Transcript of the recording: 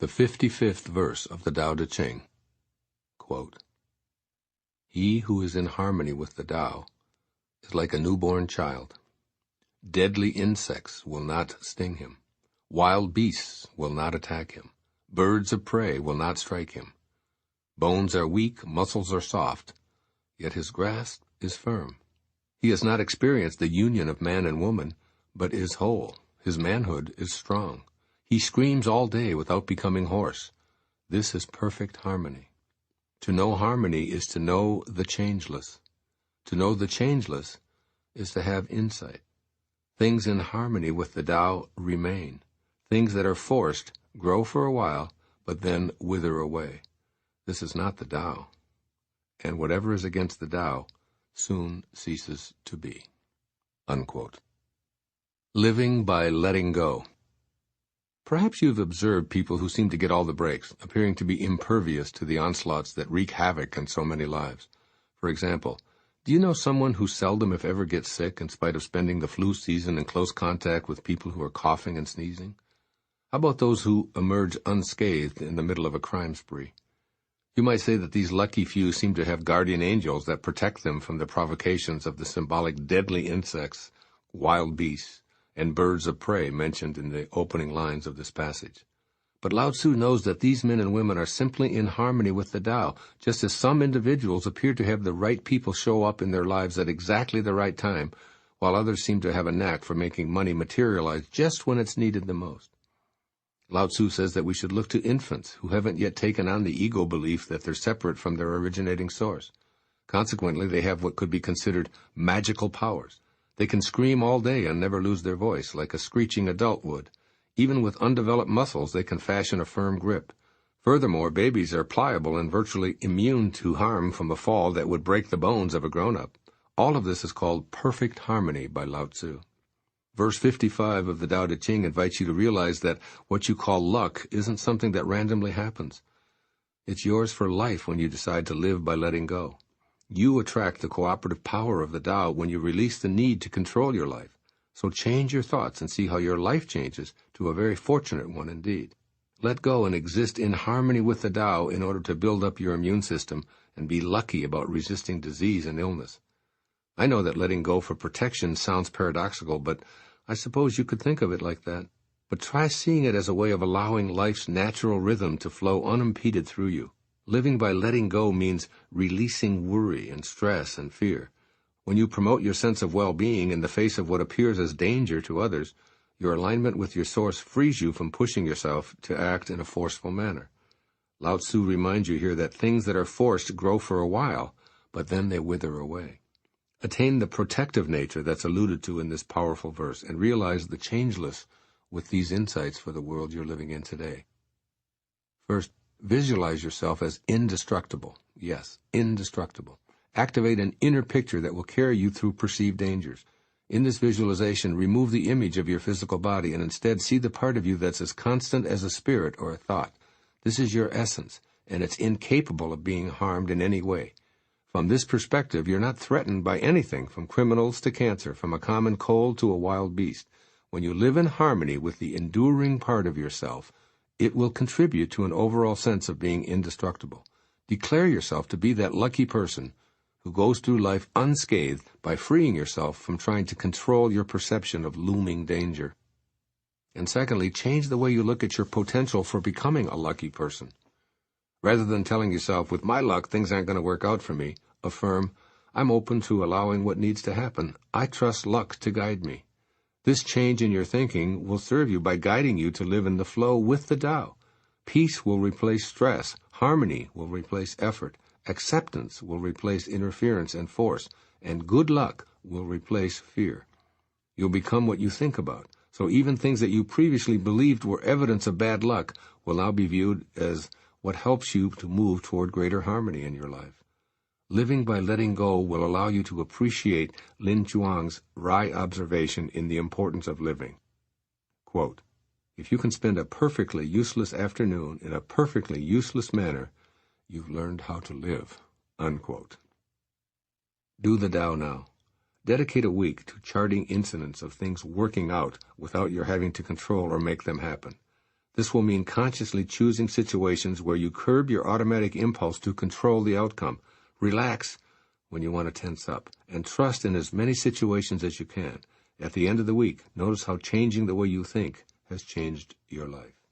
The 55th verse of the Tao Te Ching. Quote, "He who is in harmony with the Tao is like a newborn child. Deadly insects will not sting him. Wild beasts will not attack him. Birds of prey will not strike him. Bones are weak, muscles are soft, yet his grasp is firm. He has not experienced the union of man and woman, but is whole. His manhood is strong. He screams all day without becoming hoarse. This is perfect harmony. To know harmony is to know the changeless. To know the changeless is to have insight. Things in harmony with the Tao remain. Things that are forced grow for a while, but then wither away. This is not the Tao. And whatever is against the Tao soon ceases to be." Unquote. Living by letting go. Perhaps you've observed people who seem to get all the breaks, appearing to be impervious to the onslaughts that wreak havoc in so many lives. For example, do you know someone who seldom if ever gets sick in spite of spending the flu season in close contact with people who are coughing and sneezing? How about those who emerge unscathed in the middle of a crime spree? You might say that these lucky few seem to have guardian angels that protect them from the provocations of the symbolic deadly insects, wild beasts, and birds of prey mentioned in the opening lines of this passage. But Lao Tzu knows that these men and women are simply in harmony with the Tao, just as some individuals appear to have the right people show up in their lives at exactly the right time, while others seem to have a knack for making money materialize just when it's needed the most. Lao Tzu says that we should look to infants who haven't yet taken on the ego belief that they're separate from their originating source. Consequently, they have what could be considered magical powers. They can scream all day and never lose their voice, like a screeching adult would. Even with undeveloped muscles, they can fashion a firm grip. Furthermore, babies are pliable and virtually immune to harm from a fall that would break the bones of a grown-up. All of this is called perfect harmony by Lao Tzu. Verse 55 of the Tao Te Ching invites you to realize that what you call luck isn't something that randomly happens. It's yours for life when you decide to live by letting go. You attract the cooperative power of the Tao when you release the need to control your life. So change your thoughts and see how your life changes to a very fortunate one indeed. Let go and exist in harmony with the Tao in order to build up your immune system and be lucky about resisting disease and illness. I know that letting go for protection sounds paradoxical, but I suppose you could think of it like that. But try seeing it as a way of allowing life's natural rhythm to flow unimpeded through you. Living by letting go means releasing worry and stress and fear. When you promote your sense of well-being in the face of what appears as danger to others, your alignment with your source frees you from pushing yourself to act in a forceful manner. Lao Tzu reminds you here that things that are forced grow for a while, but then they wither away. Attain the protective nature that's alluded to in this powerful verse and realize the changeless with these insights for the world you're living in today. First, visualize yourself as indestructible. Yes, indestructible. Activate an inner picture that will carry you through perceived dangers. In this visualization, remove the image of your physical body and instead see the part of you that's as constant as a spirit or a thought. This is your essence, and it's incapable of being harmed in any way. From this perspective, you're not threatened by anything from criminals to cancer, from a common cold to a wild beast. When you live in harmony with the enduring part of yourself, it will contribute to an overall sense of being indestructible. Declare yourself to be that lucky person who goes through life unscathed by freeing yourself from trying to control your perception of looming danger. And secondly, change the way you look at your potential for becoming a lucky person. Rather than telling yourself, with my luck, things aren't going to work out for me, affirm, I'm open to allowing what needs to happen. I trust luck to guide me. This change in your thinking will serve you by guiding you to live in the flow with the Tao. Peace will replace stress. Harmony will replace effort. Acceptance will replace interference and force. And good luck will replace fear. You'll become what you think about. So even things that you previously believed were evidence of bad luck will now be viewed as what helps you to move toward greater harmony in your life. Living by letting go will allow you to appreciate Lin Chuang's wry observation in the importance of living. Quote, if you can spend a perfectly useless afternoon in a perfectly useless manner, you've learned how to live. Unquote. Do the Tao now. Dedicate a week to charting incidents of things working out without your having to control or make them happen. This will mean consciously choosing situations where you curb your automatic impulse to control the outcome, relax when you want to tense up, and trust in as many situations as you can. At the end of the week, notice how changing the way you think has changed your life.